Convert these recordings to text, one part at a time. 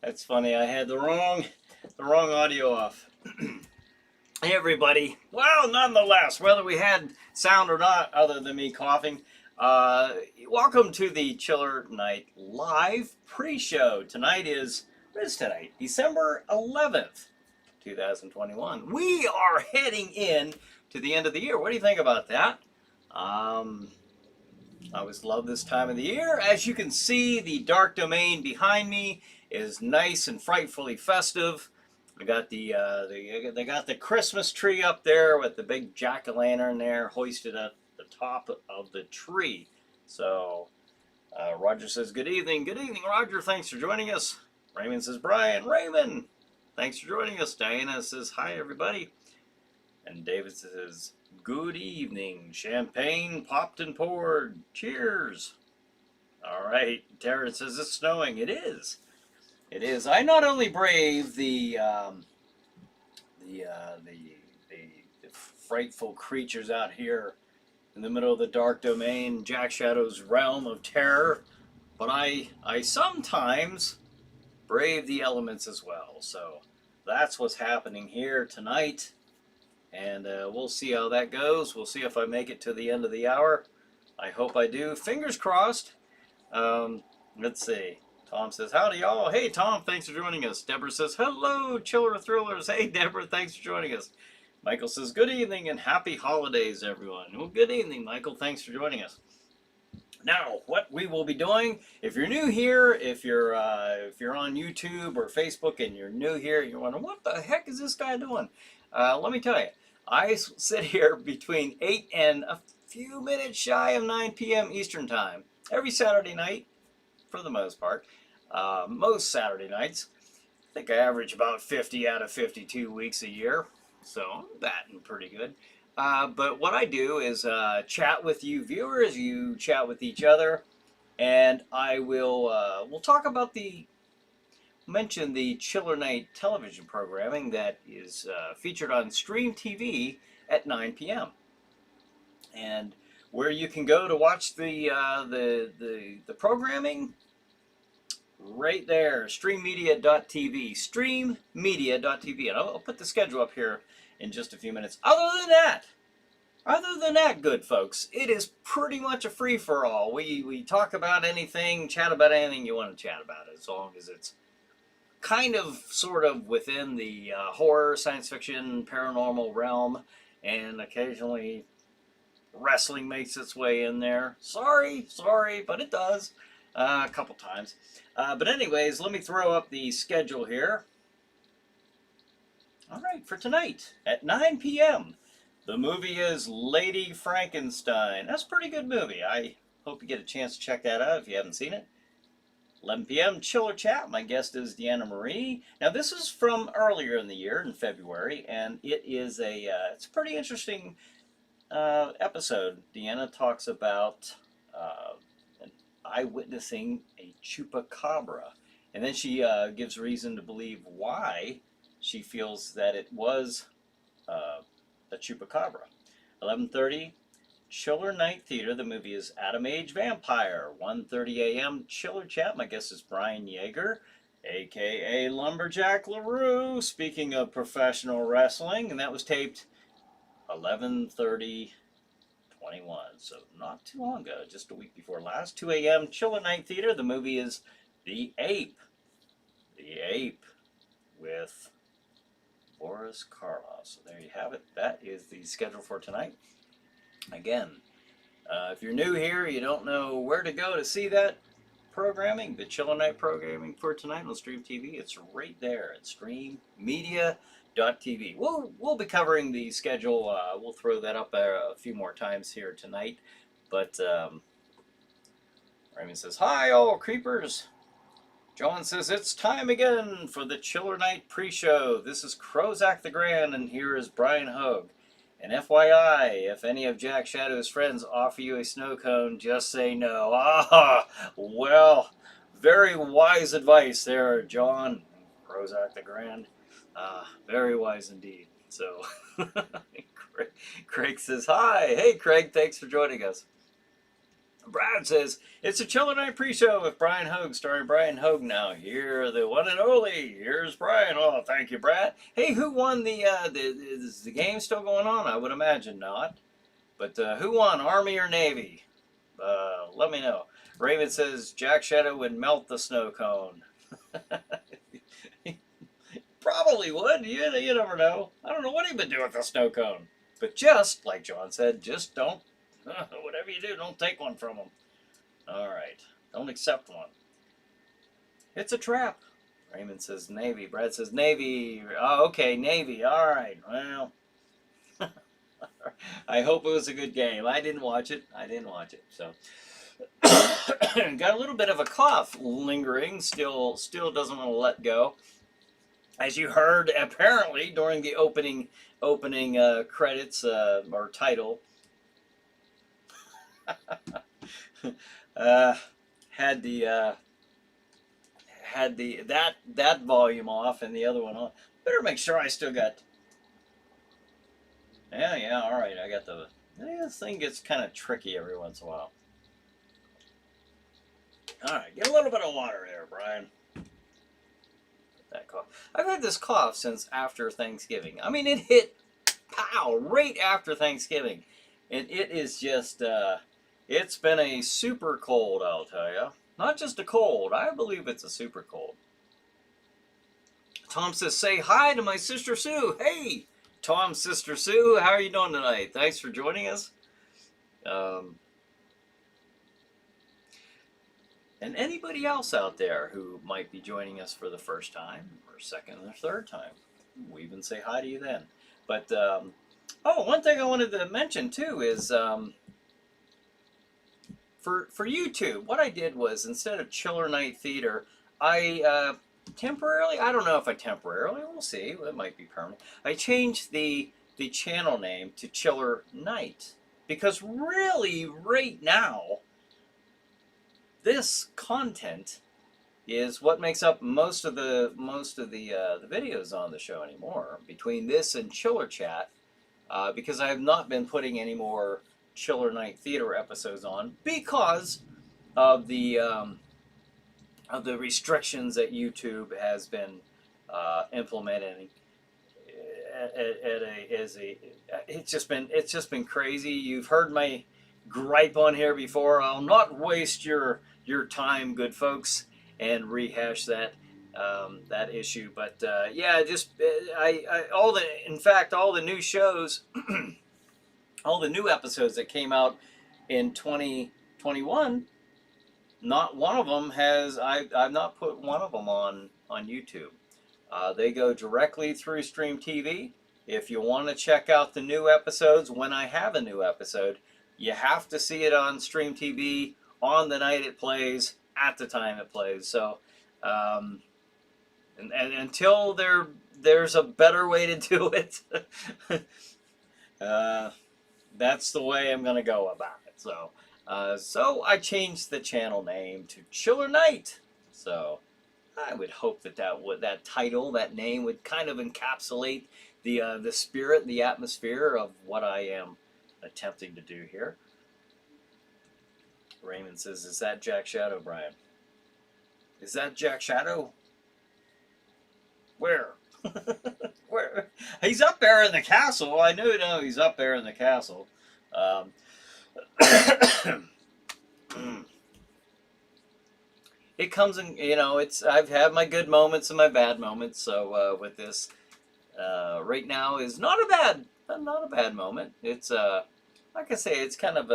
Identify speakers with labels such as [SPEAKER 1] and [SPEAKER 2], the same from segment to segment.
[SPEAKER 1] That's funny. I had the wrong audio off. Hey everybody. Well, nonetheless, whether we had sound or not, other than me coughing, uh, welcome to the Chiller Night live pre-show. What is tonight? December 11th, 2021. We are heading in to the end of the year. What do you think about that? Um, I always love this time of the year. As you can see, the dark domain behind me is nice and frightfully festive. We got they got the Christmas tree up there with the big jack-o'-lantern there hoisted at the top of the tree. So Roger says good evening. Good evening, Roger. Thanks for joining us. Raymond says Brian. Raymond, thanks for joining us. Diana says hi everybody. And David says, good evening. Champagne popped and poured. Cheers. All right. Terrence says it's snowing. It is. It is. I not only brave the, uh, the, the frightful creatures out here in the middle of the dark domain, Jack Shadow's realm of terror, but I sometimes brave the elements as well. So that's what's happening here tonight. And we'll see how that goes. We'll see if I make it to the end of the hour. I hope I do. Fingers crossed. Let's see. Tom says, howdy, y'all. Hey, Tom, thanks for joining us. Deborah says, hello, Chiller Thrillers. Hey, Deborah, thanks for joining us. Michael says, good evening and happy holidays, everyone. Well, good evening, Michael. Thanks for joining us. Now, what we will be doing, if you're new here, if you're on YouTube or Facebook and you're new here, you're wondering, what the heck is this guy doing? Let me tell you. I sit here between 8 and a few minutes shy of 9 p.m. Eastern Time every Saturday night, for the most part. Most Saturday nights. I think I average about 50 out of 52 weeks a year, so that's pretty good. But what I do is chat with you viewers, you chat with each other, and we'll talk about mention the Chiller Night television programming that is featured on Stream TV at 9 p.m. and where you can go to watch the programming right there, streammedia.tv, streammedia.tv, and I'll put the schedule up here in just a few minutes. Other than that, good folks, it is pretty much a free-for-all. We talk about anything, chat about anything you want to chat about, as long as it's kind of, sort of within the horror, science fiction, paranormal realm, and occasionally wrestling makes its way in there. Sorry, but it does a couple times. But anyways, let me throw up the schedule here. All right, for tonight at 9 p.m., the movie is Lady Frankenstein. That's a pretty good movie. I hope you get a chance to check that out if you haven't seen it. 11 p.m. Chiller Chat. My guest is Deanna Marie. Now, this is from earlier in the year, in February, and it's a pretty interesting episode. Deanna talks about eyewitnessing a chupacabra, and then she gives reason to believe why she feels that it was a chupacabra. 11:30. Chiller Night Theater. The movie is Atom Age Vampire. 1:30 a.m. Chiller Chat. My guest is Brian Yeager, a.k.a. Lumberjack LaRue. Speaking of professional wrestling, and that was taped 11:30/21. So not too long ago, just a week before last. 2 a.m. Chiller Night Theater. The movie is The Ape. The Ape with Boris Karloff. So there you have it. That is the schedule for tonight. Again, if you're new here, you don't know where to go to see that programming, the Chiller Night programming for tonight on Stream TV, it's right there at streammedia.tv. We'll be covering the schedule. We'll throw that up a few more times here tonight. But Raymond says, hi, all creepers. John says, it's time again for the Chiller Night pre-show. This is Crozak the Grand, and here is Brian Hogue. And FYI, if any of Jack Shadow's friends offer you a snow cone, just say no. Ah, well, very wise advice there, John. Crozak the Grand. Very wise indeed. So, Craig says, hi. Hey, Craig, thanks for joining us. Brad says, it's a Chiller Night pre-show with Brian Hogue, starring Brian Hogue now. Here, the one and only. Here's Brian. Oh, thank you, Brad. Hey, who won is the game still going on? I would imagine not. But who won, Army or Navy? Let me know. Raymond says, Jack Shadow would melt the snow cone. Probably would. You never know. I don't know what he'd been doing with the snow cone. But just, like John said, just don't, whatever you do, don't take one from him. All right. Don't accept one. It's a trap. Raymond says Navy. Brad says Navy. Oh, okay, Navy. All right. Well, I hope it was a good game. I didn't watch it. So, got a little bit of a cough lingering. Still doesn't want to let go. As you heard, apparently during the opening credits or title, had that volume off and the other one on. Better make sure I still got. Yeah, all right. I got the. This thing gets kind of tricky every once in a while. All right, get a little bit of water there, Brian. That cough. I've had this cough since after Thanksgiving. I mean, it hit, pow, right after Thanksgiving, and it is just. It's been a super cold, I'll tell you. Not just a cold. I believe it's a super cold. Tom says, say hi to my sister Sue. Hey, Tom's sister Sue. How are you doing tonight? Thanks for joining us. And anybody else out there who might be joining us for the first time or second or third time, we even say hi to you then. But, one thing I wanted to mention too is for YouTube, what I did was instead of Chiller Night Theater, I temporarily, I don't know if I temporarily, we'll see, it might be permanent, I changed the channel name to Chiller Night because really right now, this content is what makes up most of the videos on the show anymore. Between this and Chiller Chat, because I have not been putting any more Chiller Night Theater episodes on because of the restrictions that YouTube has been implementing. It's just been crazy. You've heard my gripe on here before. I'll not waste your time, good folks, and rehash that issue. But yeah, just all the new shows, all the new episodes that came out in 2021. Not one of them has I've not put one of them on YouTube. They go directly through Stream TV. If you want to check out the new episodes when I have a new episode, you have to see it on Stream TV on the night it plays, at the time it plays. So, and until there's a better way to do it, that's the way I'm going to go about it. So, I changed the channel name to Chiller Night. So, I would hope that title, that name, would kind of encapsulate the spirit, the atmosphere of what I am attempting to do here. Raymond says, is that Jack Shadow, Brian? Is that Jack Shadow? Where? Where? He's up there in the castle. I know he's up there in the castle. It comes in, I've had my good moments and my bad moments. So with this, right now is not a bad moment. It's like I say, it's kind of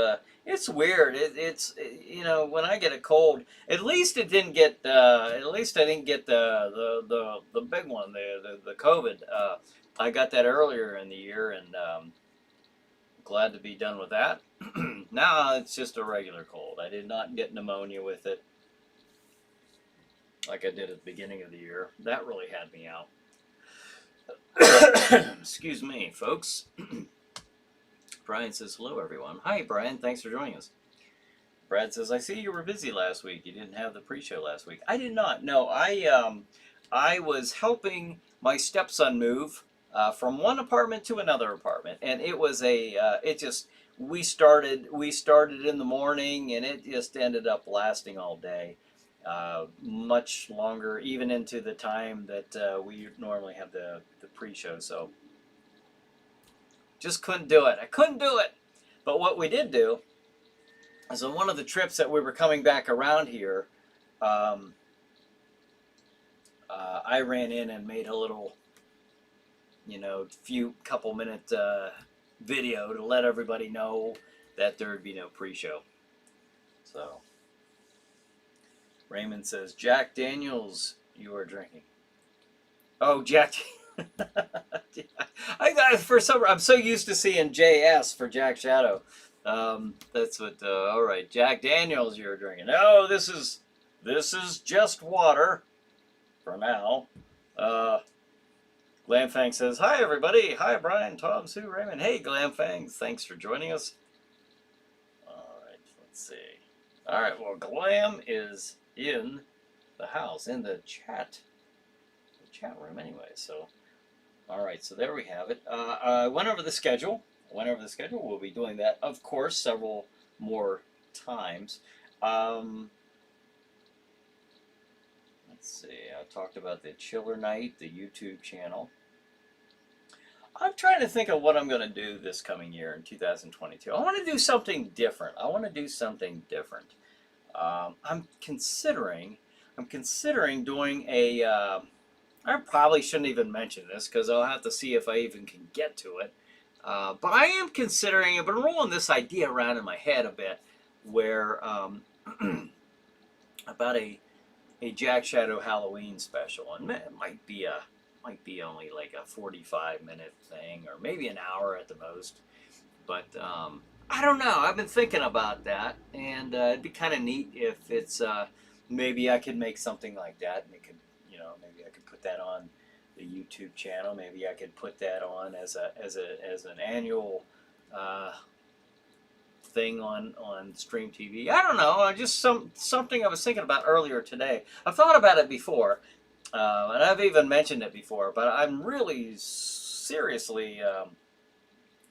[SPEAKER 1] it's weird. It's when I get a cold, at least it didn't get at least I didn't get the big one, the COVID. I got that earlier in the year, and glad to be done with that. Now it's just a regular cold. I did not get pneumonia with it like I did at the beginning of the year. That really had me out. Excuse me, folks. Brian says, hello, everyone. Hi, Brian. Thanks for joining us. Brad says, I see you were busy last week. You didn't have the pre-show last week. I did not. No, I was helping my stepson move from one apartment to another apartment. And it was we started in the morning, and it just ended up lasting all day, much longer, even into the time that we normally have the pre-show. So just couldn't do it. I couldn't do it. But what we did do is on one of the trips that we were coming back around here, um, I ran in and made a little, few couple minute video to let everybody know that there would be no pre-show. So Raymond says, Jack Daniels, you are drinking. Oh, Jack. I'm so used to seeing JS for Jack Shadow. That's what. All right, Jack Daniels, you're drinking. No, this is just water for now. Glamfang says, hi, everybody. Hi, Brian, Tom, Sue, Raymond. Hey, Glamfang. Thanks for joining us. All right, let's see. All right, well, Glam is in the house, in the chat room anyway. So, all right, so there we have it. I went over the schedule. We'll be doing that, of course, several more times. Let's see. I talked about the Chiller Night, the YouTube channel. I'm trying to think of what I'm going to do this coming year in 2022. I want to do something different. I'm considering doing a. I probably shouldn't even mention this because I'll have to see if I even can get to it. But I am considering. I've been rolling this idea around in my head a bit, where about a Jack Shadow Halloween special, and it might be only like a 45-minute thing, or maybe an hour at the most. But I don't know. I've been thinking about that, and it'd be kind of neat if it's maybe I could make something like that, and it could, maybe I could put that on the YouTube channel. Maybe I could put that on as an annual thing on Stream TV. I don't know. Just something I was thinking about earlier today. I've thought about it before, and I've even mentioned it before. But I'm really seriously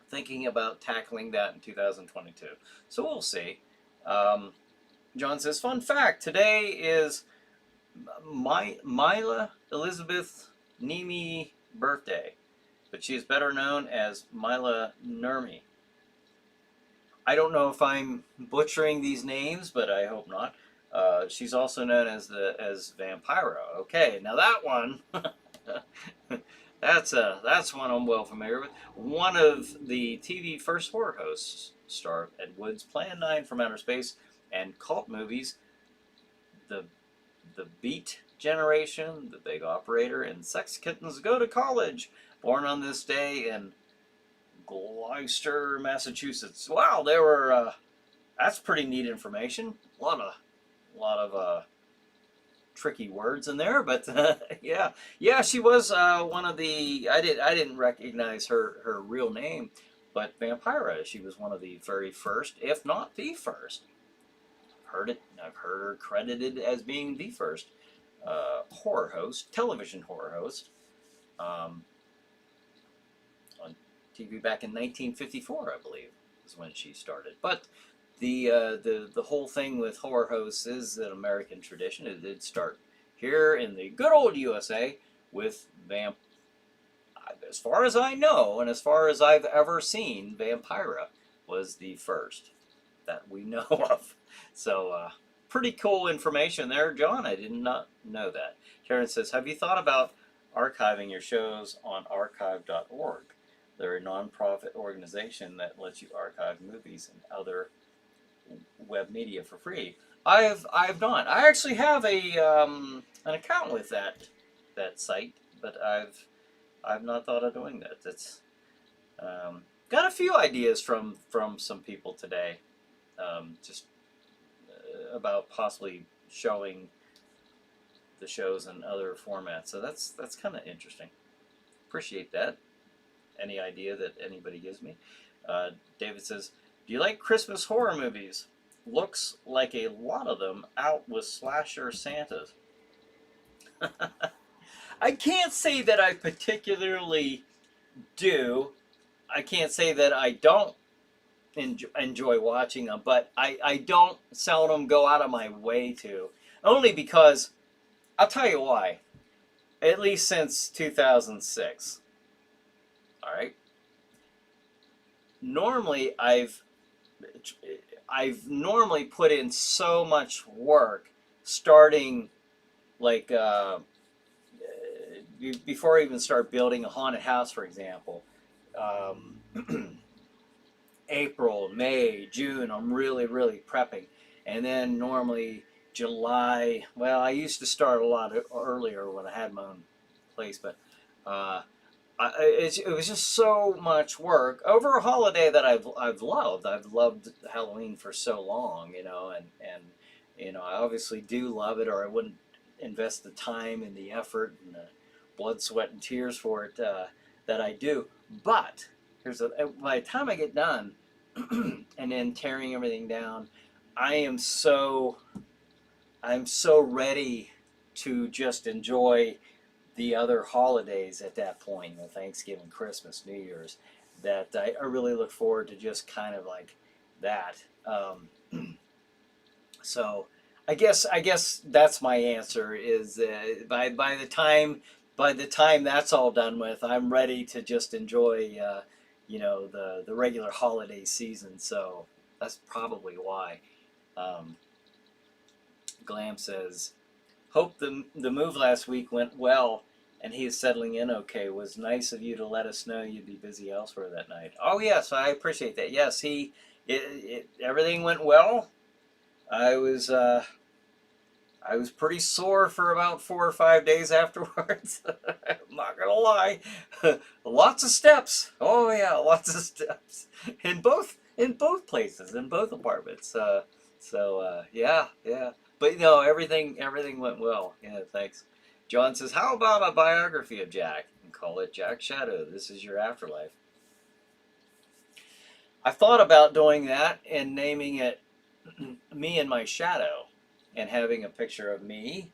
[SPEAKER 1] thinking about tackling that in 2022. So we'll see. John says, fun fact, today is Mila Elizabeth Nemi birthday, but she is better known as Mila Nurmi. I don't know if I'm butchering these names, but I hope not. She's also known as Vampira. Okay, now that one, that's one I'm well familiar with. One of the TV first horror hosts, starred Ed Wood's Plan 9 from Outer Space and cult movies, the Beat Generation, The Big Operator, and Sex Kittens Go to College. Born on this day in Gloucester, Massachusetts. Wow, there were. That's pretty neat information. A lot of tricky words in there, but yeah, she was one of the. I didn't recognize her real name, but Vampira. She was one of the very first, if not the first. I've heard her credited as being the first horror host, television horror host, on TV back in 1954, I believe, is when she started. But the whole thing with horror hosts is an American tradition. It did start here in the good old USA with as far as I know, and as far as I've ever seen, Vampira was the first that we know of. So, pretty cool information there, John. I did not know that. Karen says, have you thought about archiving your shows on archive.org? They're a non-profit organization that lets you archive movies and other web media for free. I've not. I actually have an account with that site, but I've not thought of doing that. That's got a few ideas from some people today, just about possibly showing the shows in other formats. So that's kind of interesting. Appreciate that. Any idea that anybody gives me. David says, do you like Christmas horror movies? Looks like a lot of them out with slasher Santas. I can't say that I particularly do. I can't say that I don't enjoy watching them, but I don't seldom go out of my way to, only because I'll tell you why. At least since 2006. All right. Normally, I've normally put in so much work starting like before I even start building a haunted house, for example. Um, April, May, June, I'm really prepping. And then normally July, well, I used to start a lot earlier when I had my own place, but uh, it was just so much work over a holiday that I've loved. I've loved Halloween for so long, and I obviously do love it, or I wouldn't invest the time and the effort and the blood, sweat, and tears for it that I do. But by the time I get done and then tearing everything down, I am so I'm so ready to just enjoy the other holidays at that point, Thanksgiving, Christmas, New Year's, that I really look forward to just kind of like that. So I guess that's my answer is by the time that's all done with, I'm ready to just enjoy the regular holiday season. So that's probably why. Um, Glam says, "Hope the move last week went well, and he is settling in okay. Was nice of you to let us know you'd be busy elsewhere that night." Oh yes, I appreciate that. Yes, everything went well. I was uh, I was pretty sore for about 4 or 5 days afterwards. I'm not gonna lie, lots of steps. Oh yeah, lots of steps in both places, in both apartments. Yeah, yeah. But no, everything went well. Yeah, thanks. John says, "How about a biography of Jack and call it Jack Shadow? This is your afterlife." I thought about doing that and naming it "Me and My Shadow," and having a picture of me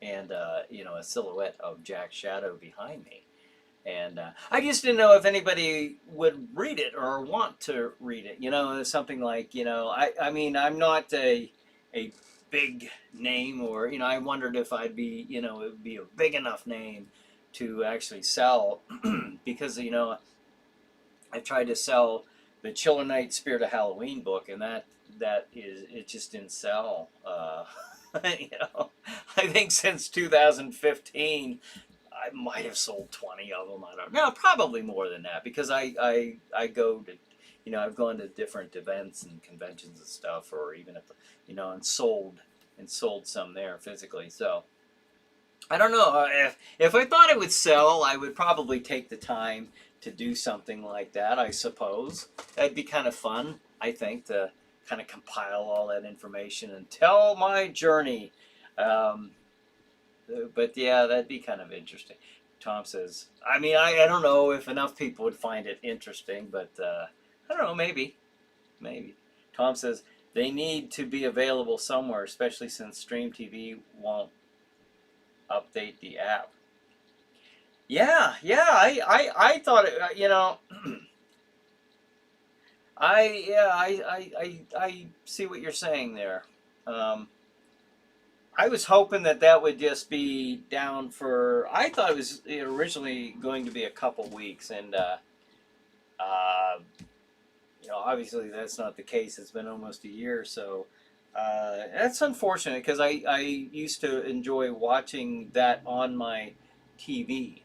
[SPEAKER 1] and a silhouette of Jack's shadow behind me. And I just didn't know if anybody would read it or want to read it. Something like, I mean, I'm not a big name, or I wondered if I'd be, it would be a big enough name to actually sell, because I tried to sell the Chiller Night Spirit of Halloween book, and it just didn't sell. You know, I think since 2015, I might have sold 20 of them. I don't know, probably more than that, because I go to, I've gone to different events and conventions and stuff, or even at the, and sold some there physically. So I don't know, if I thought it would sell, I would probably take the time to do something like that. I suppose that'd be kind of fun. I think, to kind of compile all that information and tell my journey. Um, but yeah, that'd be kind of interesting. Tom says, I mean, I don't know if enough people would find it interesting, but I don't know, maybe. Tom says, they need to be available somewhere, especially since Stream TV won't update the app. Yeah, I thought it, I see what you're saying there. Um, I was hoping that would just be down for. I thought it was originally going to be a couple weeks, and uh, obviously that's not the case. It's been almost a year, so that's unfortunate, because I used to enjoy watching that on my TV,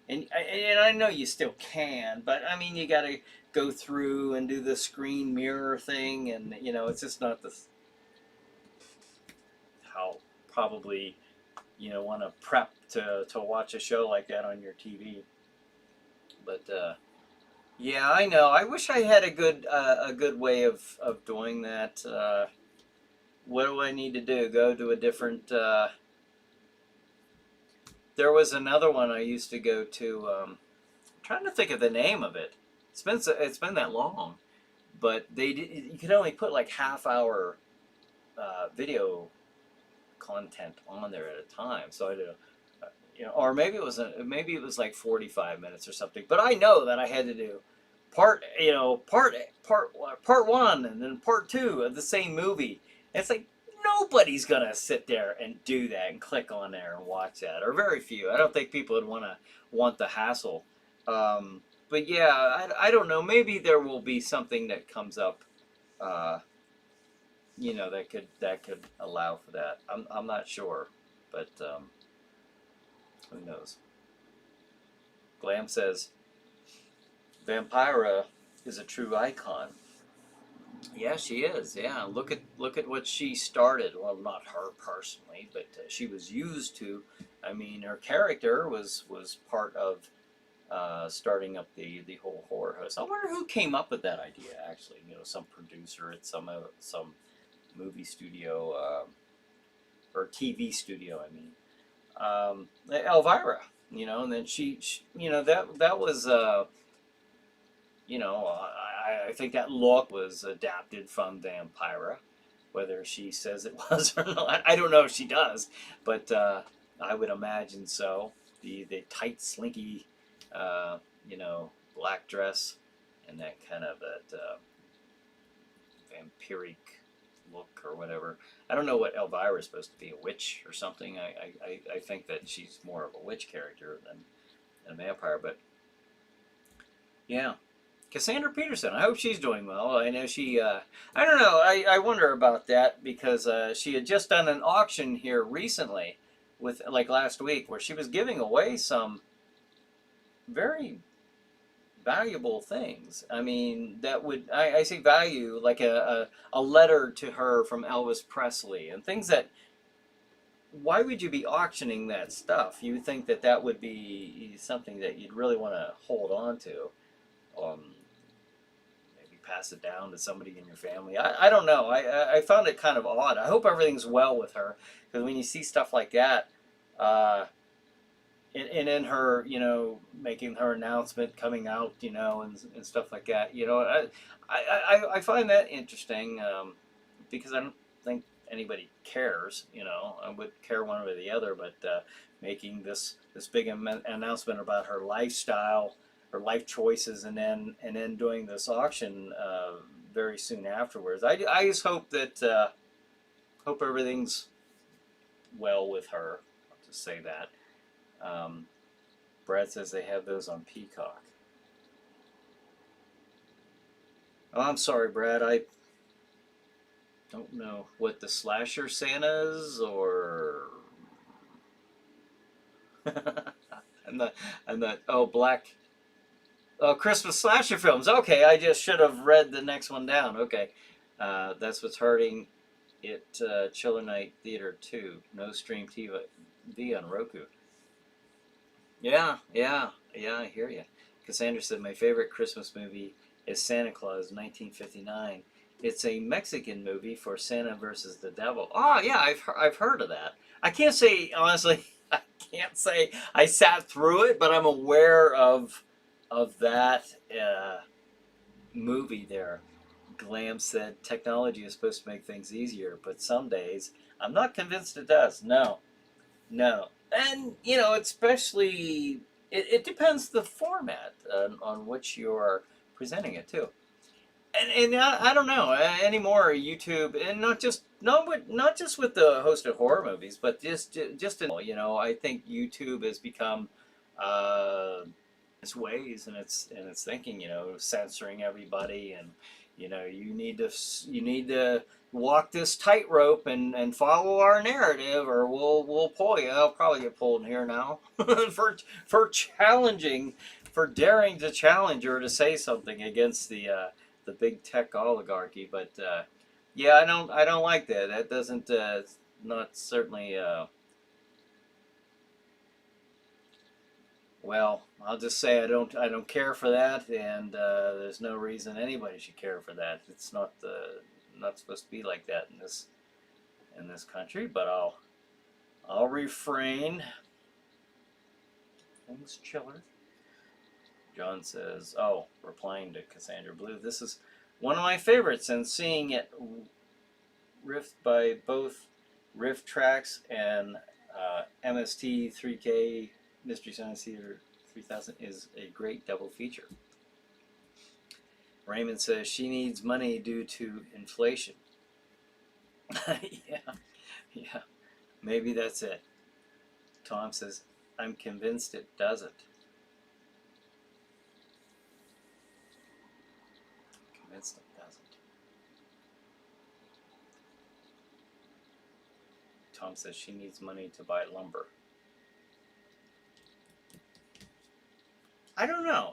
[SPEAKER 1] and I know you still can, but I mean, you got to go through and do the screen mirror thing, and it's just not the how probably want to prep to watch a show like that on your TV. But yeah, I know. I wish I had a good way of doing that. What do I need to do? Go to a different. There was another one I used to go to. I'm trying to think of the name of it. It's been that long, but you could only put like half-hour video content on there at a time. So I did, or maybe it was like 45 minutes or something. But I know that I had to do part one and then part two of the same movie. It's like nobody's gonna sit there and do that and click on there and watch that, or very few. I don't think people would want the hassle. But yeah, I don't know. Maybe there will be something that comes up, uh, that could allow for that. I'm not sure, but who knows? Glam says Vampira is a true icon. Yeah, she is. Yeah, look at what she started. Well, not her personally, but she was used to. I mean, her character was part of starting up the whole horror host. I wonder who came up with that idea. Actually, some producer at some movie studio or TV studio. I mean, Elvira. And then that was. I think that look was adapted from Vampira. Whether she says it was or not, I don't know if she does, but I would imagine so. The tight, slinky, black dress, and that kind of that vampiric look or whatever. I don't know what Elvira is supposed to be, a witch or something. I think that she's more of a witch character than a vampire, but yeah. Cassandra Peterson, I hope she's doing well. I know I don't know, I wonder about that because she had just done an auction here recently, like last week, where she was giving away some very valuable things. I mean, I see value, like a letter to her from Elvis Presley and things that, why would you be auctioning that stuff? You would think that would be something that you'd really want to hold on to. Maybe pass it down to somebody in your family. I don't know. I found it kind of odd. I hope everything's well with her, because when you see stuff like that, and in her, making her announcement coming out, and stuff like that, I find that interesting, because I don't think anybody cares, I would care one way or the other, but making this big announcement about her lifestyle, her life choices, and then doing this auction very soon afterwards. I just hope that hope everything's well with her. I'll just say that. Brad says they have those on Peacock. Oh, I'm sorry, Brad. I don't know what the slasher Santas or I'm not. Oh, black. Oh, Christmas slasher films. Okay, I just should have read the next one down. Okay, that's what's hurting it. Chiller Night Theater 2. No stream TV on Roku. Yeah, I hear you. Cassandra said my favorite Christmas movie is Santa Claus 1959. It's a Mexican movie for Santa versus the devil. Oh yeah, I've heard of that. I can't say honestly. I can't say I sat through it, but I'm aware of that movie there. Glam said technology is supposed to make things easier, but some days I'm not convinced it does. No, no. And, especially, it depends the format on which you're presenting it to. And I don't know anymore. YouTube, and not just with the hosted horror movies, but just in, I think YouTube has become its ways and its thinking, censoring everybody, and you need to walk this tightrope and follow our narrative, or we'll pull you. I'll probably get pulled in here now for challenging, for daring to challenge or to say something against the big tech oligarchy. But yeah, I don't like that. That doesn't not certainly. Well, I'll just say I don't care for that, and there's no reason anybody should care for that. It's not supposed to be like that in this country. But I'll refrain. Things chiller. John says, oh, replying to Cassandra Blue, this is one of my favorites, and seeing it riffed by both riff tracks and MST 3K Mystery Science Theater 3000 is a great double feature. Raymond says she needs money due to inflation. Yeah, yeah, maybe that's it. Tom says, I'm convinced it doesn't. Convinced it doesn't. Tom says she needs money to buy lumber. I don't know.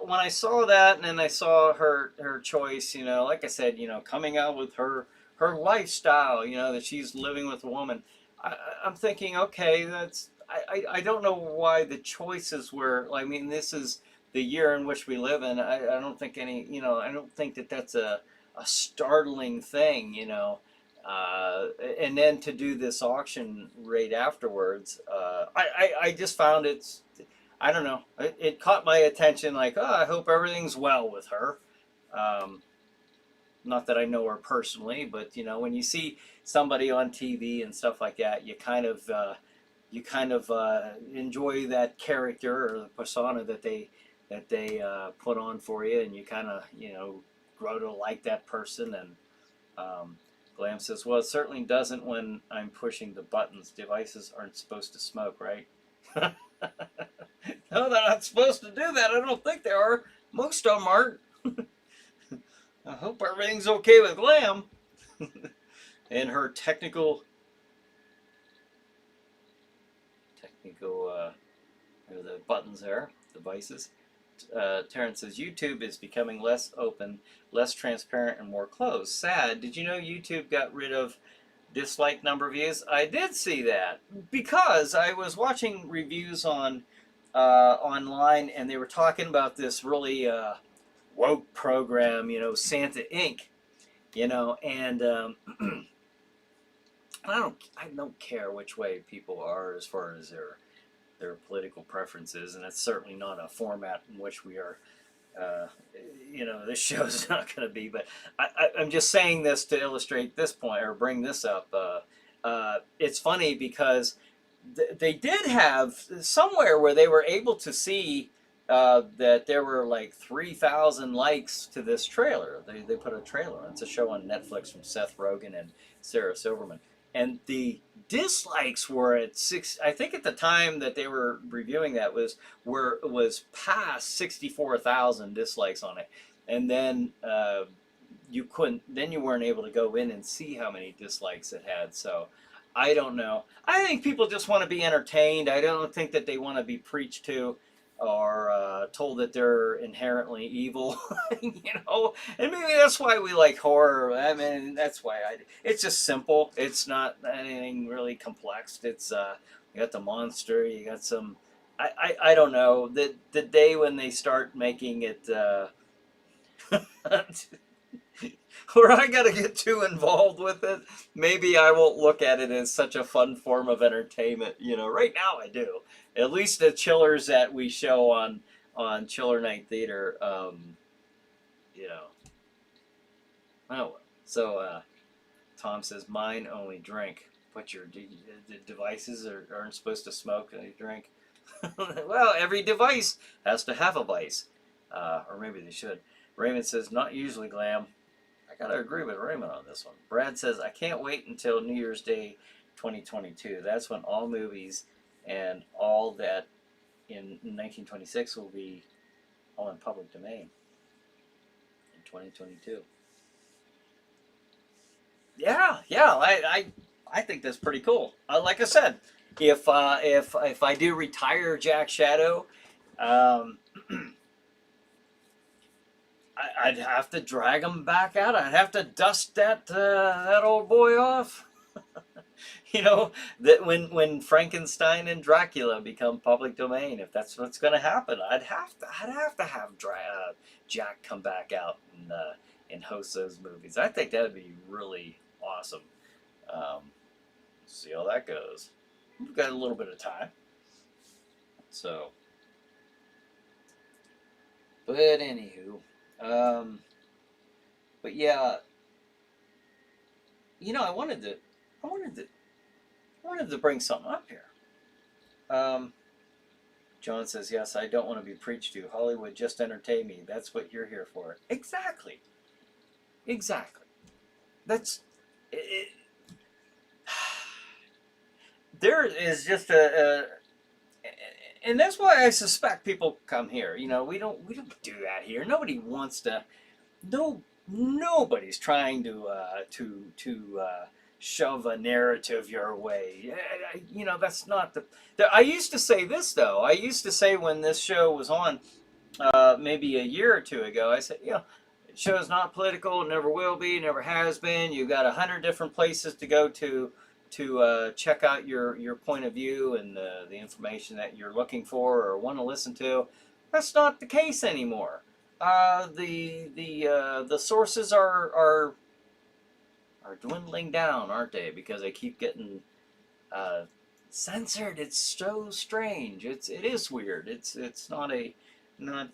[SPEAKER 1] When I saw that, and then I saw her choice, like I said, coming out with her lifestyle, that she's living with a woman. I'm thinking, okay, I don't know why the choices were. I mean, this is the year in which we live in. I don't think I don't think that that's a startling thing, and then to do this auction right afterwards, I just found I don't know. It caught my attention. Like, oh, I hope everything's well with her. Um, Not that I know her personally, but when you see somebody on TV and stuff like that, you kind of enjoy that character or the persona that they put on for you, and you kind of grow to like that person. And Glam says, well, it certainly doesn't when I'm pushing the buttons. Devices aren't supposed to smoke, right? No, they're not supposed to do that. I don't think they are. Most of them aren't. I hope everything's okay with Glam and her the buttons there, devices. Terrence says YouTube is becoming less open, less transparent, and more closed. Sad. Did you know YouTube got rid of dislike number views? I did see that because I was watching reviews online, and they were talking about this really woke program, Santa Inc. And I don't care which way people are as far as their political preferences, and that's certainly not a format in which we are. Uh, this show is not going to be, but I'm just saying this to illustrate this point or bring this up. It's funny because they did have somewhere where they were able to see that there were like 3,000 likes to this trailer. They put a trailer on. It's a show on Netflix from Seth Rogen and Sarah Silverman. And the dislikes were at six. I think at the time that they were reviewing that was past 64,000 dislikes on it. And then you weren't able to go in and see how many dislikes it had. So I don't know. I think people just want to be entertained. I don't think that they want to be preached to or told that they're inherently evil, and maybe that's why we like horror. I mean, that's why it's just simple. It's not anything really complex. It's you got the monster, you got some, I don't know, the day when they start making it, where I gotta get too involved with it, maybe I won't look at it as such a fun form of entertainment. Right now I do. At least the chillers that we show on Chiller Night Theater, you know. Oh, so Tom says mine only drink, but your devices aren't supposed to smoke and they drink. Well, every device has to have a vice, or maybe they should. Raymond says not usually, Glam. I gotta agree with Raymond on this one. Brad says, I can't wait until New Year's Day 2022. That's when all movies and all that in 1926 will be all in public domain. In 2022. Yeah, I think that's pretty cool. Like I said, if I do retire Jack Shadow, um, I'd have to drag him back out. I'd have to dust that old boy off. That when Frankenstein and Dracula become public domain, if that's what's going to happen, I'd have to have Jack come back out and host those movies. I think that'd be really awesome. See how that goes. We've got a little bit of time, so. But anywho. But yeah, I wanted to bring something up here. John says, yes, I don't want to be preached to. Hollywood, just entertain me. That's what you're here for. Exactly. Exactly. That's... there is just and that's why I suspect people come here. You know, we don't do that here. Nobody wants to... Nobody's trying to shove a narrative your way. You know, that's not the... I used to say this, though. I used to say when this show was on, maybe a year or two ago, I said, you know, the show's not political, never will be, never has been. You've got 100 different places to go to check out your point of view and the information that you're looking for or want to listen to. That's not the case anymore. The sources are dwindling down, aren't they? Because they keep getting censored. It's so strange. It is weird. It's not a not.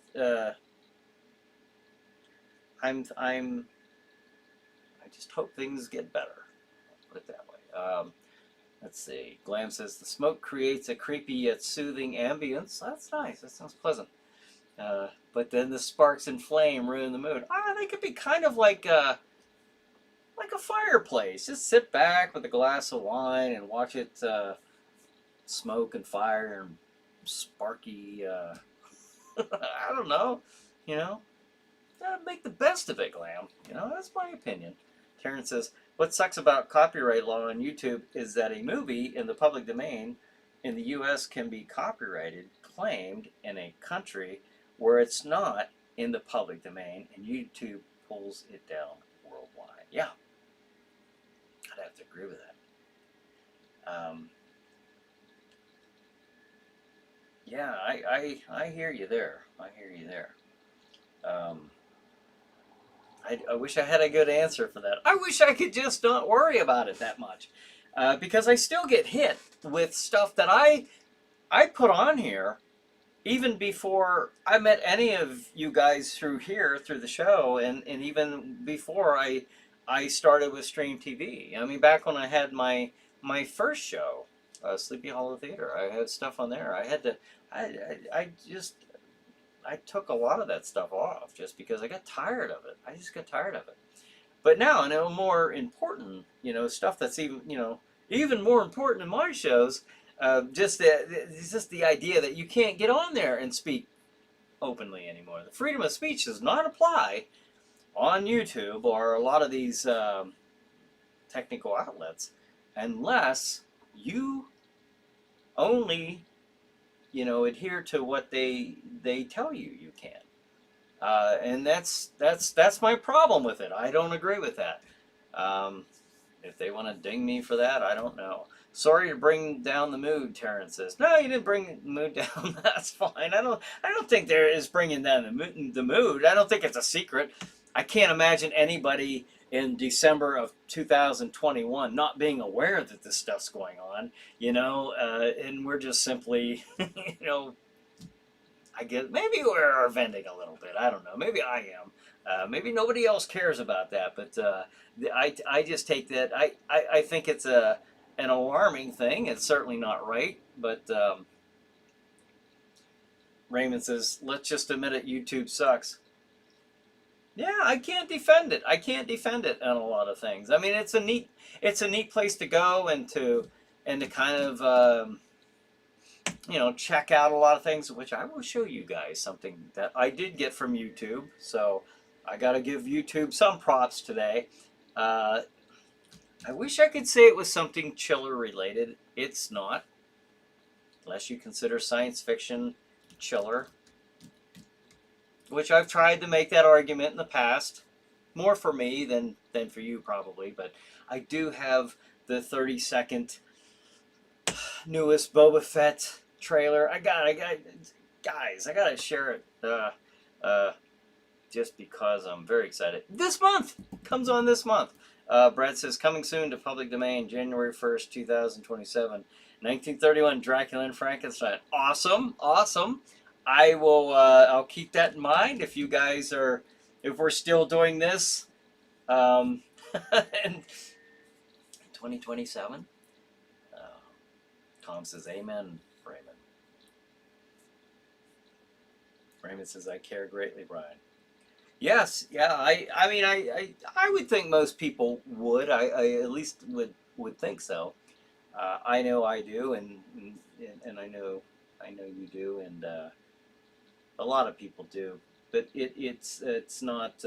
[SPEAKER 1] I just hope things get better. Put it that way. Let's see. Glam says the smoke creates a creepy yet soothing ambience. That's nice. That sounds pleasant. But then the sparks and flame ruin the mood. They could be kind of like a fireplace. Just sit back with a glass of wine and watch it smoke and fire and sparky. I don't know. You know, make the best of it, Glam. You know, that's my opinion. Terrence says, what sucks about copyright law on YouTube is that a movie in the public domain in the U.S. can be copyrighted, claimed in a country where it's not in the public domain, and YouTube pulls it down worldwide. Yeah, I'd have to agree with that. Yeah, I hear you there. I hear you there. I wish I had a good answer for that. I wish I could just not worry about it that much. Because I still get hit with stuff that I put on here even before I met any of you guys through here, through the show, and even before I started with Stream TV. I mean, back when I had my first show, Sleepy Hollow Theater, I had stuff on there. I had to, I took a lot of that stuff off just because I got tired of it. I just got tired of it. But now I know more important, you know, stuff that's even, you know, even more important in my shows. Just the idea that you can't get on there and speak openly anymore. The freedom of speech does not apply on YouTube or a lot of these technical outlets unless you only, you know, adhere to what they tell you can. And that's my problem with it. I don't agree with that. If they want to ding me for that, I don't know. Sorry to bring down the mood, Terrence says. No, you didn't bring the mood down. That's fine. I don't think there is bringing down the mood. I don't think it's a secret. I can't imagine anybody in December of 2021 not being aware that this stuff's going on, you know, and we're just simply, you know, I guess maybe we're venting a little bit. I don't know. Maybe I am. Maybe nobody else cares about that, but I just take that. I think it's an alarming thing. It's certainly not right, but Raymond says, let's just admit it, YouTube sucks. Yeah, I can't defend it. I can't defend it on a lot of things. I mean, it's a neat place to go and to kind of you know, check out a lot of things, which I will show you guys something that I did get from YouTube. So I got to give YouTube some props today. I wish I could say it was something chiller related. It's not, unless you consider science fiction chiller, which I've tried to make that argument in the past, more for me than for you probably, but I do have the 30-second newest Boba Fett trailer. I got guys, I gotta share it just because I'm very excited. This month comes on this month. Brad says coming soon to public domain, January 1st, 2027. 1931 Dracula and Frankenstein. Awesome, awesome. I will. I'll keep that in mind if you guys are, if we're still doing this, in 2027. Tom says, "Amen, Raymond." Raymond says, I care greatly, Brian. Yes, yeah. I would think most people would. I at least would think so. I know I do, and I know you do, and a lot of people do. But it's not.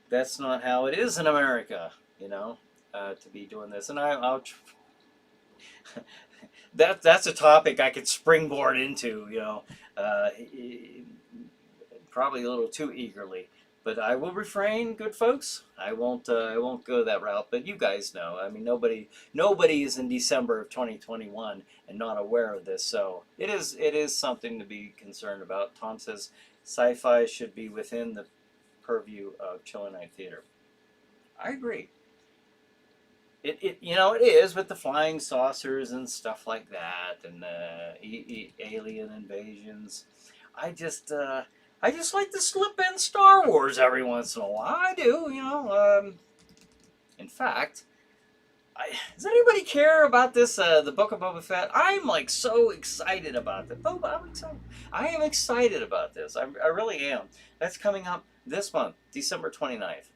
[SPEAKER 1] That's not how it is in America. You know, to be doing this, and I'll. That's a topic I could springboard into. You know, uh, probably a little too eagerly. But I will refrain, good folks. I won't. I won't go that route. But you guys know. I mean, nobody is in December of 2021 and not aware of this. So it is. It is something to be concerned about. Tom says sci-fi should be within the purview of Chiller Night Theater. I agree. It is with the flying saucers and stuff like that, and alien invasions. I just I just like to slip in Star Wars every once in a while. I do, you know. In fact, does anybody care about this? The Book of Boba Fett. I'm like so excited about it. Boba, I'm excited. I am excited about this. I really am. That's coming up this month, December 29th.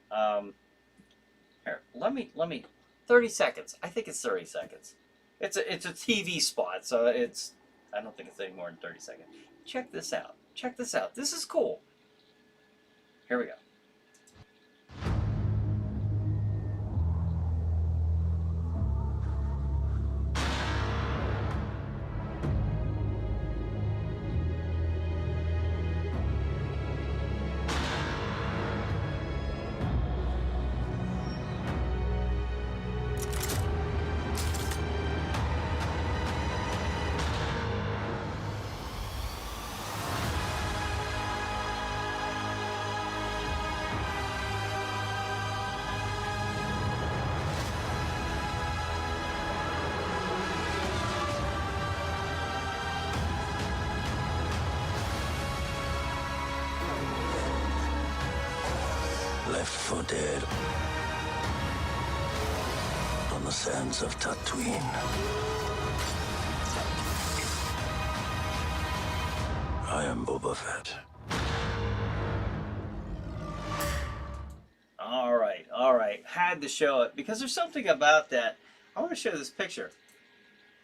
[SPEAKER 1] Here, let me 30 seconds. I think it's 30 seconds. It's a TV spot, so I don't think it's any more than 30 seconds. Check this out. Check this out. This is cool. Here we go.
[SPEAKER 2] Left for dead on the sands of Tatooine. I am Boba Fett.
[SPEAKER 1] All right. Had to show it because there's something about that. I want to show this picture.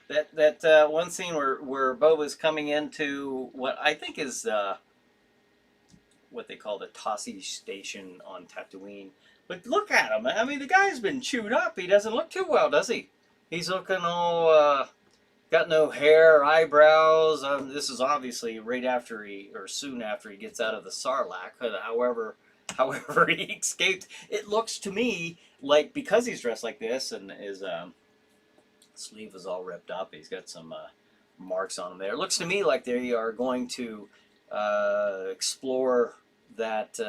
[SPEAKER 1] That one scene where Boba's coming into what I think is what they call the Tossie Station on Tatooine. But look at him. I mean, the guy's been chewed up. He doesn't look too well, does he? He's looking all got no hair, eyebrows. This is obviously right after or soon after he gets out of the Sarlacc. However he escaped. It looks to me like because he's dressed like this and his sleeve is all ripped up, he's got some marks on him there. It looks to me like they are going to explore that,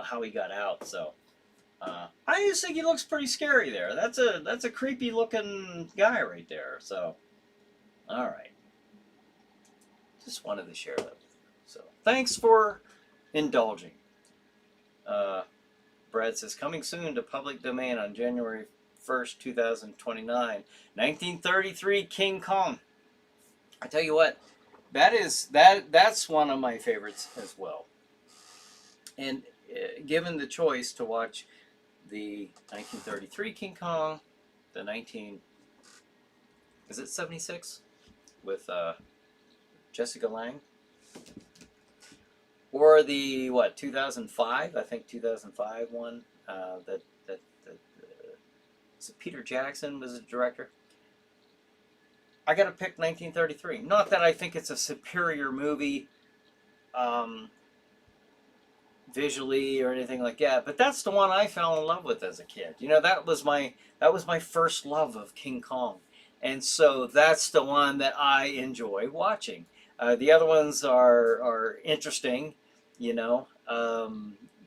[SPEAKER 1] how he got out. So I just think he looks pretty scary there. That's a creepy looking guy right there. So, all right, just wanted to share that. So thanks for indulging. Brad says coming soon to public domain on January 1st, 2029. 1933 King Kong. I tell you what. That's one of my favorites as well. And given the choice to watch the 1933 King Kong, the 76 with Jessica Lange, or the 2005? I think 2005 one. So Peter Jackson was the director. I got to pick 1933. Not that I think it's a superior movie visually or anything like that, but that's the one I fell in love with as a kid. You know, that was my first love of King Kong, and so that's the one that I enjoy watching. The other ones are interesting, you know,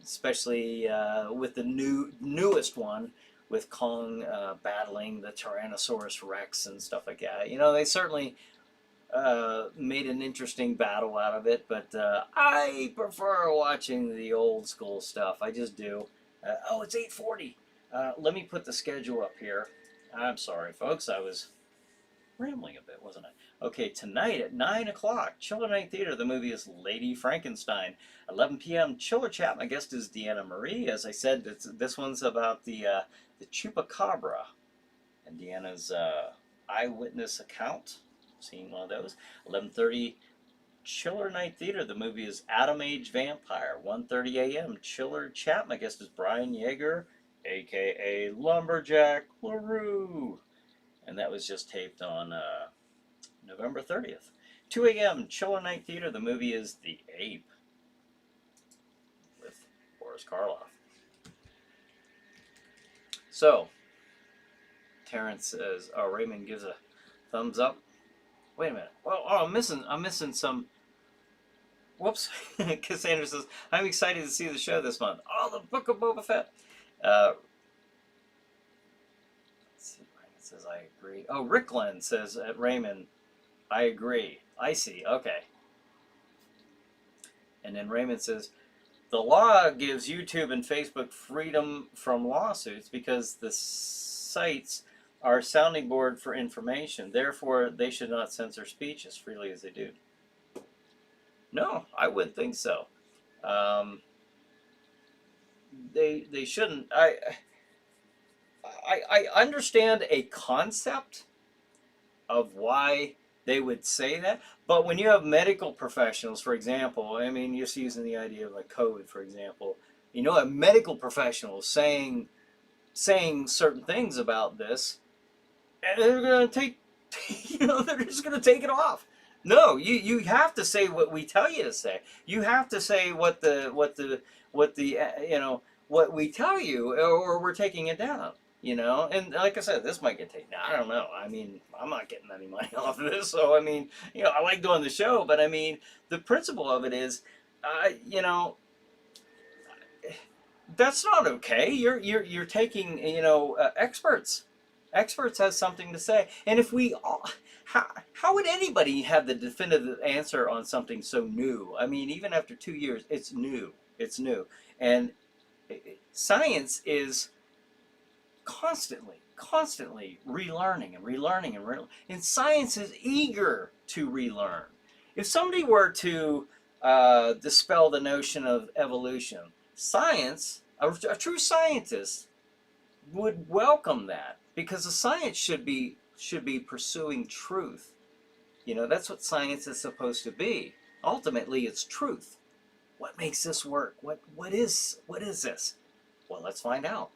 [SPEAKER 1] especially with the newest one, with Kong battling the Tyrannosaurus Rex and stuff like that. You know, they certainly made an interesting battle out of it, but I prefer watching the old school stuff. I just do. Oh, it's 8:40. Let me put the schedule up here. I'm sorry, folks. I was rambling a bit, wasn't I? Okay, tonight at 9 o'clock, Chiller Night Theater. The movie is Lady Frankenstein. 11 p.m. Chiller Chat. My guest is Deanna Marie. As I said, this one's about the chupacabra and Deanna's eyewitness account. Seeing one of those. 11:30 Chiller Night Theater. The movie is Atom Age Vampire. 1:30 a.m. Chiller Chat. My guest is Brian Yeager, a.k.a. Lumberjack LaRue. And that was just taped on November 30th. 2 a.m. Chiller Night Theater. The movie is The Ape with Boris Karloff. So, Terrence says, oh, Raymond gives a thumbs up. Wait a minute. Well, oh, I'm missing some. Whoops. Cassandra says, I'm excited to see the show this month. Oh, the Book of Boba Fett. Let's see. Raymond says, I agree. Oh, Rick Glenn says at Raymond, I agree. I see. Okay. And then Raymond says, the law gives YouTube and Facebook freedom from lawsuits because the sites are a sounding board for information. Therefore, they should not censor speech as freely as they do. No, I wouldn't think so. They shouldn't. I understand a concept of why they would say that, but when you have medical professionals, for example, I mean, just using the idea of like COVID, for example, you know, a medical professional saying certain things about this, and they're going to take, you know, they're just going to take it off. No, you have to say what we tell you to say. You have to say what we tell you, or we're taking it down. You know, and like I said, this might get taken down. I don't know. I mean, I'm not getting any money off of this, so I mean, you know, I like doing the show, but I mean, the principle of it is, you know, that's not okay. You're taking, you know, experts. Experts has something to say, and if we all, how would anybody have the definitive answer on something so new? I mean, even after 2 years, it's new. It's new, and science is constantly relearning and relearning and relearning. And science is eager to relearn. If somebody were to dispel the notion of evolution, science, a true scientist would welcome that, because the science should be pursuing truth. You know, that's what science is supposed to be. Ultimately, it's truth. What makes this work? What is this? Well, let's find out.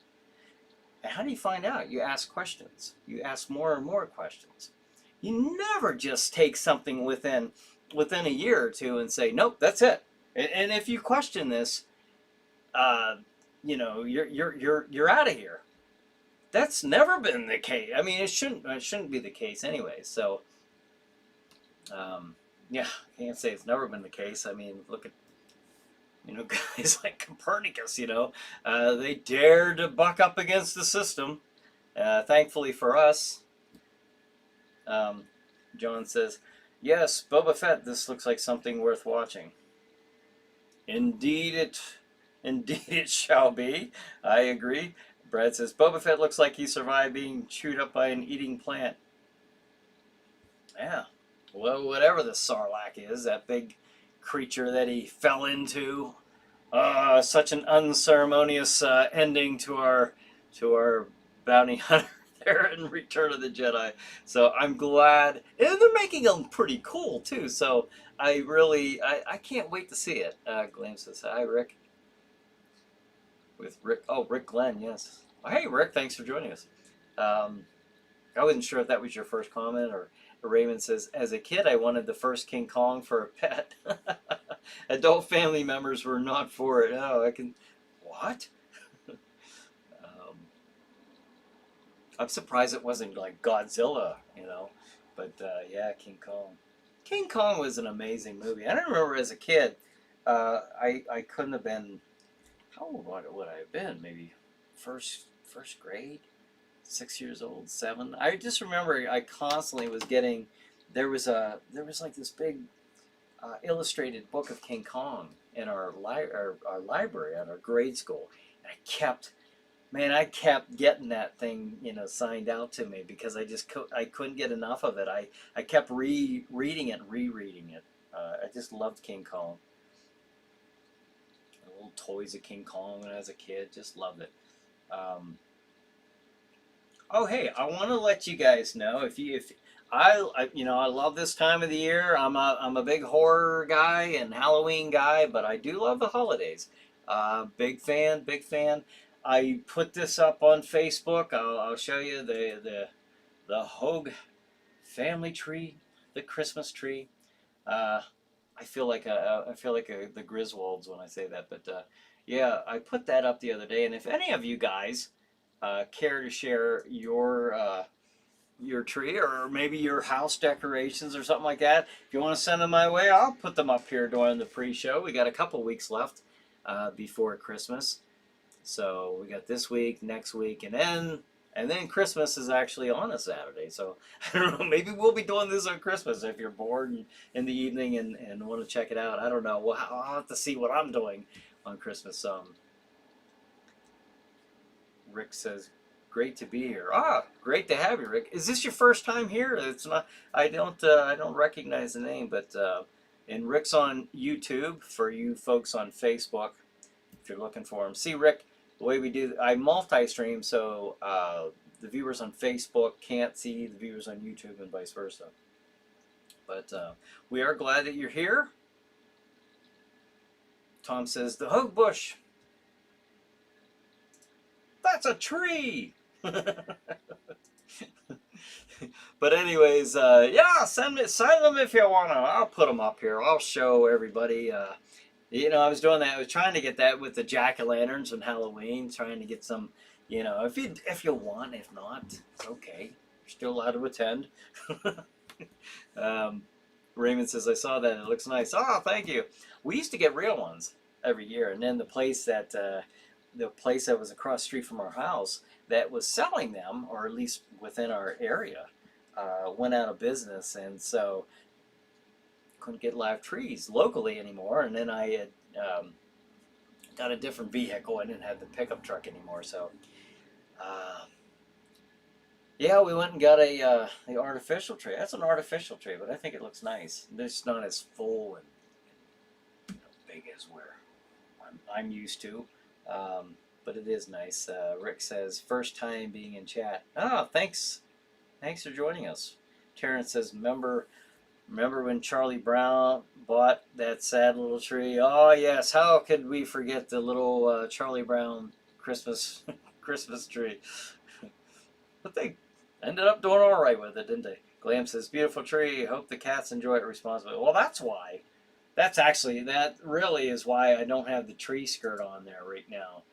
[SPEAKER 1] And how do you find out? You ask questions. You ask more and more questions. You never just take something within a year or two and say, nope, that's it. And if you question this, you know, you're out of here. That's never been the case. I mean, it shouldn't be the case anyway. So, yeah, can't say it's never been the case. I mean, look at, you know, guys like Copernicus, you know, they dared to buck up against the system. Thankfully for us. John says, yes, Boba Fett, this looks like something worth watching. Indeed it shall be. I agree. Brad says, Boba Fett looks like he survived being chewed up by an eating plant. Yeah. Well, whatever the Sarlacc is, that big creature that he fell into. Such an unceremonious ending to our bounty hunter there in Return of the Jedi. So I'm glad, and they're making them pretty cool too. So I can't wait to see it. Glenn says, hi Rick. With Rick, oh Rick Glenn, yes. Hey Rick, thanks for joining us. I wasn't sure if that was your first comment or. Raymond says, as a kid, I wanted the first King Kong for a pet. Adult family members were not for it. Oh, what? I'm surprised it wasn't like Godzilla, you know. But yeah, King Kong. King Kong was an amazing movie. I don't remember as a kid. I couldn't have been. How old would I have been? Maybe first grade. 6 years old, 7. I just remember I constantly was getting. There was like this big illustrated book of King Kong in our library at our grade school, and I kept man, I kept getting that thing, signed out to me because I couldn't get enough of it. I kept reading it, rereading it. I just loved King Kong. The little toys of King Kong when I was a kid, just loved it. Oh, hey, I want to let you guys know if I love this time of the year. I'm a big horror guy and Halloween guy, but I do love the holidays. Big fan, big fan. I put this up on Facebook. I'll show you the Hogue family tree, the Christmas tree. Uh, I feel like the Griswolds when I say that, but yeah, I put that up the other day, and if any of you guys care to share your tree or maybe your house decorations or something like that, if you want to send them my way, I'll put them up here during the pre-show. We got a couple weeks left before Christmas, so we got this week, next week, and then Christmas is actually on a Saturday. So I don't know. Maybe we'll be doing this on Christmas if you're bored in the evening and want to check it out. I don't know. Well, I'll have to see what I'm doing on Christmas. Rick says, "Great to be here." Ah, great to have you, Rick. Is this your first time here? It's not. I don't recognize the name, but and Rick's on YouTube for you folks on Facebook. If you're looking for him, see Rick. The way we do, I multi-stream, so the viewers on Facebook can't see the viewers on YouTube and vice versa. But we are glad that you're here. Tom says, the Hogue bush. That's a tree! But anyways, yeah, send them if you want to. I'll put them up here. I'll show everybody. I was doing that. I was trying to get that with the jack-o'-lanterns and Halloween, trying to get some, if you want. If not, it's okay. You're still allowed to attend. Raymond says, I saw that. It looks nice. Oh, thank you. We used to get real ones every year, and then the place that was across the street from our house that was selling them, or at least within our area, went out of business, and so couldn't get live trees locally anymore. And then I had got a different vehicle. I didn't have the pickup truck anymore, so yeah, we went and got the artificial tree. That's an artificial tree, but I think it looks nice. It's not as full and big as where I'm used to, but it is nice. Rick says, first time being in chat. Oh, thanks for joining us. Terrence says, remember when Charlie Brown bought that sad little tree? Oh yes, how could we forget the little Charlie Brown Christmas tree? But they ended up doing all right with it, didn't they? Glam says, beautiful tree. Hope the cats enjoy it responsibly. Well, that's why. That really is why I don't have the tree skirt on there right now.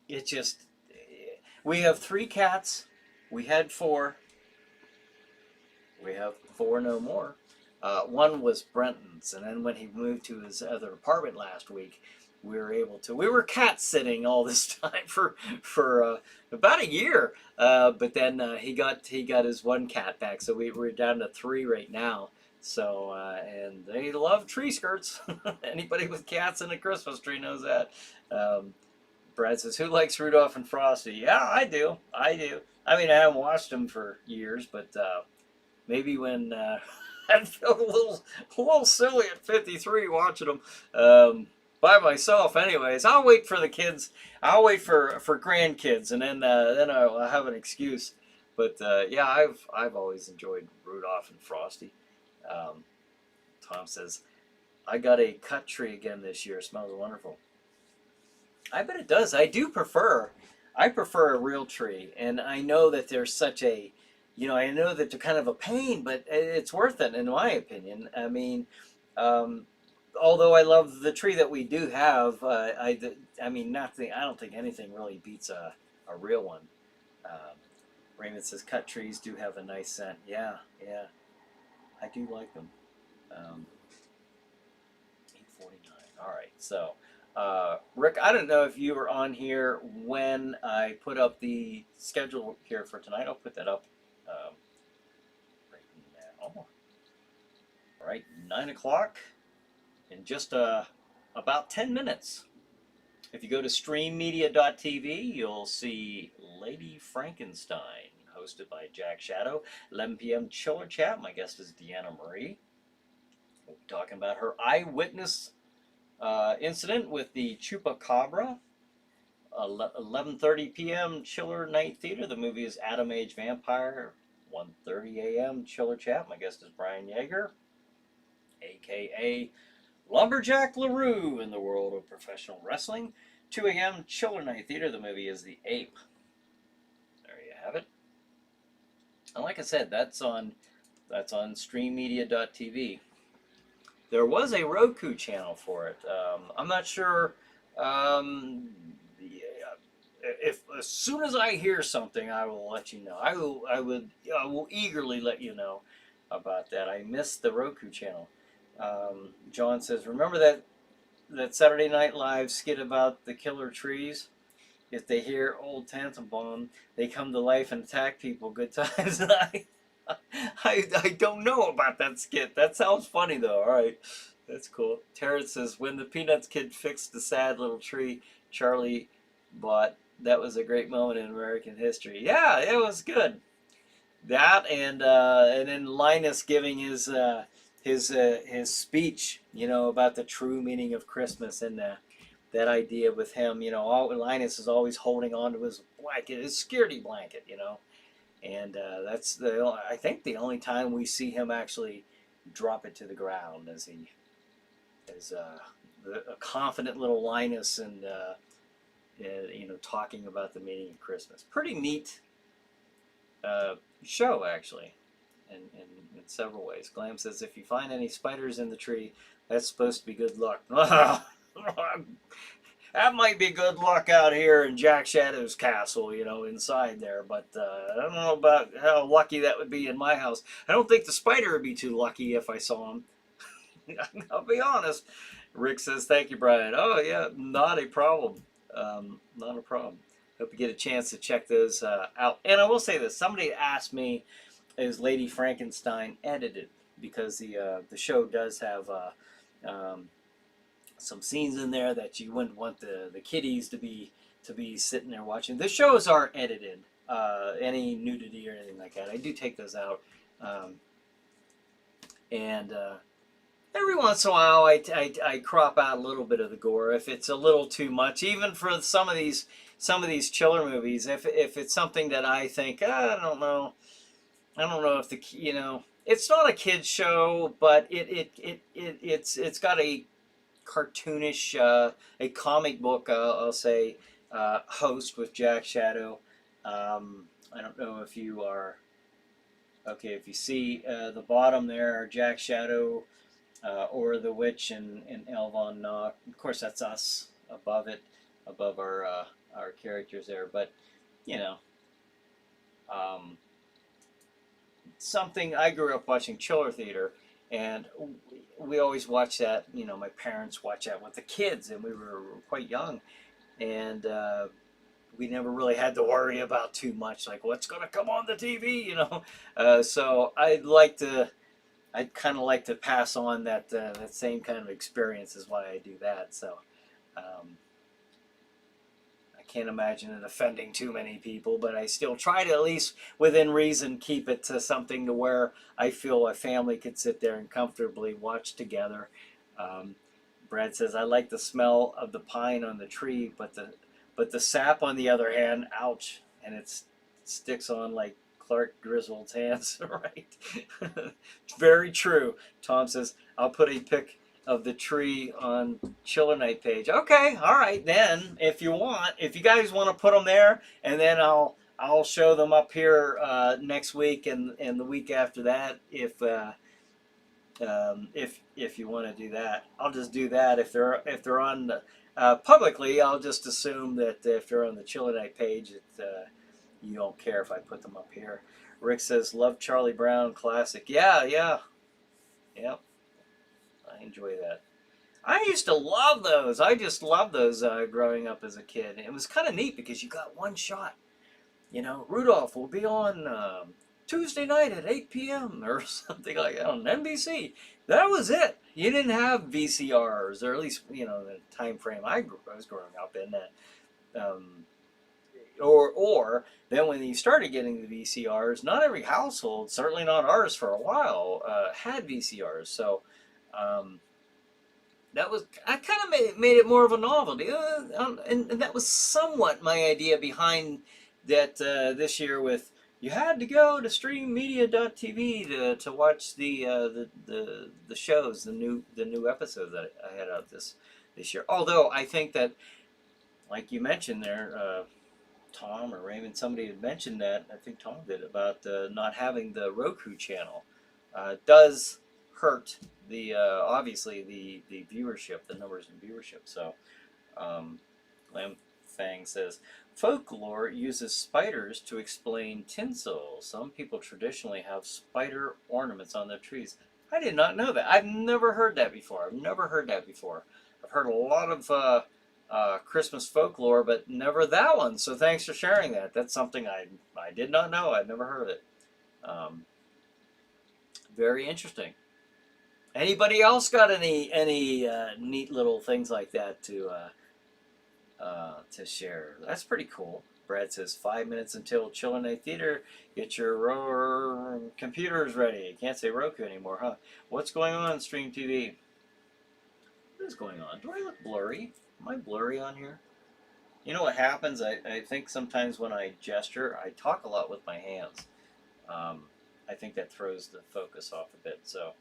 [SPEAKER 1] It just, we have 3 cats. We had 4. We have 4 no more. One was Brenton's, and then when he moved to his other apartment last week, we were cat sitting all this time for about a year. But then he got his 1 cat back, so we're down to 3 right now. So and they love tree skirts. Anybody with cats and a Christmas tree knows that. Brad says, who likes Rudolph and Frosty? Yeah, I do. I mean, I haven't watched them for years, but maybe when I felt a little silly at 53 watching them by myself. Anyways, I'll wait for the kids. I'll wait for grandkids, and then I'll have an excuse. But yeah, I've always enjoyed Rudolph and Frosty. Tom says, I got a cut tree again this year. It smells wonderful. I bet it does. I prefer a real tree, and I know that there's such a, I know that they're kind of a pain, but it's worth it in my opinion. I mean, although I love the tree that we do have, I don't think anything really beats a real one. Raymond says cut trees do have a nice scent. Yeah, I do like them. 8:49. All right, so. Rick, I don't know if you were on here when I put up the schedule here for tonight. I'll put that up right now. All right, 9 o'clock in just about 10 minutes. If you go to streammedia.tv, you'll see Lady Frankenstein, hosted by Jack Shadow. 11 p.m. Chiller Chat. My guest is Deanna Marie. We'll be talking about her eyewitness incident with the Chupacabra. 11:30 p.m. Chiller Night Theater. The movie is Atom Age Vampire. 1:30 a.m. Chiller Chat. My guest is Brian Yeager, a.k.a. Lumberjack LaRue in the world of professional wrestling. 2 a.m. Chiller Night Theater. The movie is The Ape. There you have it. And like I said, that's on streammedia.tv. There was a Roku channel for it. I'm not sure if as soon as I hear something, I will let you know. I will eagerly let you know about that. I missed the Roku channel. John says, remember that Saturday Night Live skit about the killer trees? If they hear Old Tannenbaum, they come to life and attack people. Good times. I don't know about that skit. That sounds funny though. All right, that's cool. Terrence says, when the Peanuts kid fixed the sad little tree Charlie bought, that was a great moment in American history. Yeah, it was good. That and then Linus giving his speech, about the true meaning of Christmas, and that idea with him, Linus is always holding on to his blanket, his security blanket, and that's I think the only time we see him actually drop it to the ground as a confident little Linus, and talking about the meaning of Christmas. Pretty neat show, actually, in several ways. Glam says, if you find any spiders in the tree, that's supposed to be good luck. That might be good luck out here in Jack Shadow's castle, inside there. But I don't know about how lucky that would be in my house. I don't think the spider would be too lucky if I saw him. I'll be honest. Rick says, thank you, Brian. Oh, yeah, not a problem. Not a problem. Hope you get a chance to check those out. And I will say this. Somebody asked me, is Lady Frankenstein edited? Because the show does have some scenes in there that you wouldn't want the kiddies to be sitting there watching. The shows are edited. Any nudity or anything like that, I do take those out. And every once in a while, I crop out a little bit of the gore if it's a little too much. Even for some of these chiller movies, if it's something that I think, I don't know if it's not a kids show, but it's got a cartoonish, a comic book, I'll say, host with Jack Shadow. I don't know if you are okay. If you see the bottom there, Jack Shadow, or the Witch and Elvon Knock. Of course, that's us above it, above our characters there. But something I grew up watching Chiller Theater, and we always watched that. My parents watched that with the kids, and we were quite young, and we never really had to worry about too much, like what's going to come on the TV, So I'd kind of like to pass on that same kind of experience, is why I do that. So I can't imagine it offending too many people, but I still try to, at least within reason, keep it to something to where I feel a family could sit there and comfortably watch together. Brad says, I like the smell of the pine on the tree, but the sap, on the other hand, ouch, and it sticks on like Clark Griswold's hands. Right. Very true. Tom says, I'll put a pic of the tree on Chiller Night page. Okay, all right, then if you guys want to put them there, and then I'll show them up here next week and the week after that, if you want to do that. I'll just do that. If they're on publicly, I'll just assume that if they're on the Chiller Night page, you don't care if I put them up here. Rick says, love Charlie Brown classic. Yeah. Yep. I enjoy that. I used to love those. I just loved those growing up as a kid. It was kind of neat because you got one shot. Rudolph will be on Tuesday night at 8 p.m. or something like that on NBC. That was it. You didn't have VCRs, or at least, you know, the time frame I was growing up in. Or then when you started getting the VCRs, not every household, certainly not ours for a while, had VCRs. So that was, I kind of made it more of a novelty, and that was somewhat my idea behind that this year with. You had to go to streammedia.tv to watch the shows, the new episodes that I had out this year. Although I think that, like you mentioned there, Tom or Raymond, somebody had mentioned that, I think Tom did, about not having the Roku channel. Does hurt the obviously the viewership, the numbers in viewership. So Lam Fang says, folklore uses spiders to explain tinsel. Some people traditionally have spider ornaments on their trees. I did not know that. I've never heard that before. I've heard a lot of Christmas folklore, but never that one. So thanks for sharing that. That's something I did not know. I've never heard of it. Very interesting. Anybody else got any neat little things like that to share? That's pretty cool. Brad says 5 minutes until Chillin' Night Theater. Get your computers ready. You can't say Roku anymore, huh? What's going on, Stream TV? What is going on? Do I look blurry? Am I blurry on here? You know what happens? I think sometimes when I gesture, I talk a lot with my hands. I think that throws the focus off a bit. So,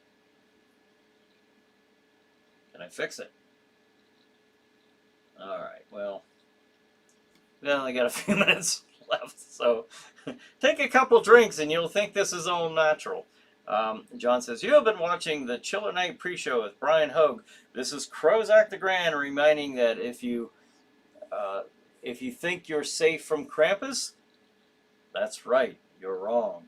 [SPEAKER 1] can I fix it? All right. Well, I only got a few minutes left, so take a couple drinks and you'll think this is all natural. John says, you have been watching the Chiller Night pre-show with Brian Hogue. This is Crozak the Grand reminding that if you think you're safe from Krampus, that's right, you're wrong.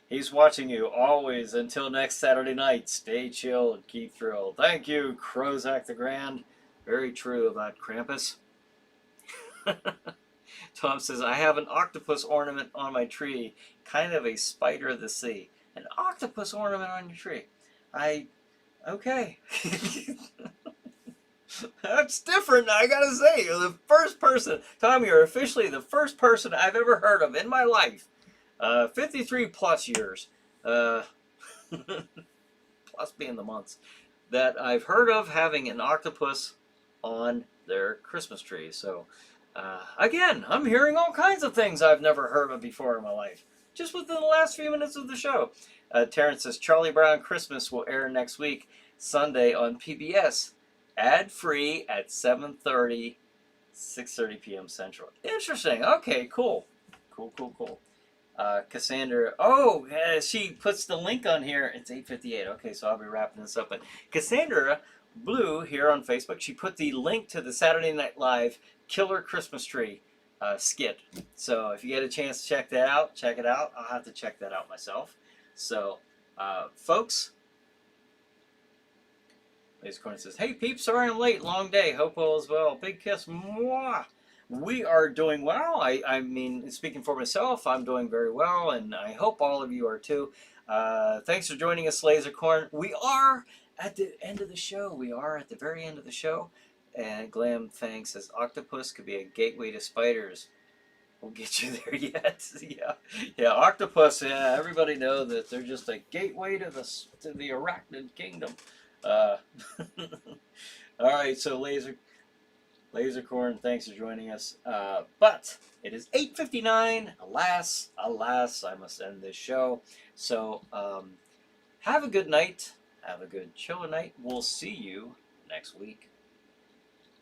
[SPEAKER 1] He's watching you always until next Saturday night. Stay chill and keep thrilled. Thank you, Crozak the Grand. Very true about Krampus. Tom says, I have an octopus ornament on my tree, kind of a spider of the sea. An octopus ornament on your tree. Okay. That's different, I gotta say. You're the first person, Tom, you're officially the first person I've ever heard of in my life. 53 plus years, plus being the months, that I've heard of having an octopus on their Christmas tree. So, again, I'm hearing all kinds of things I've never heard of before in my life, just within the last few minutes of the show. Terrence says, Charlie Brown Christmas will air next week, Sunday on PBS, ad-free at 7:30, 6:30 p.m. Central. Interesting. Okay, cool. Cool. Cassandra, she puts the link on here. It's 8:58. Okay, so I'll be wrapping this up. But Cassandra Blue here on Facebook, she put the link to the Saturday Night Live Killer Christmas Tree skit. So if you get a chance to check that out, check it out. I'll have to check that out myself. So, folks, Laser Corner says, hey, peeps, sorry I'm late. Long day. Hope all is well. Big kiss. Mwah. We are doing well. I mean, speaking for myself, I'm doing very well, and I hope all of you are too. Thanks for joining us, Lasercorn. We are at the end of the show. We are at the very end of the show. And Glam Fang says, octopus could be a gateway to spiders. We'll get you there yet. Yeah, octopus, yeah, everybody know that they're just a gateway to the arachnid kingdom. All right, so Lasercorn, thanks for joining us. But it is 8:59. Alas, I must end this show. So have a good night. Have a good chiller night. We'll see you next week.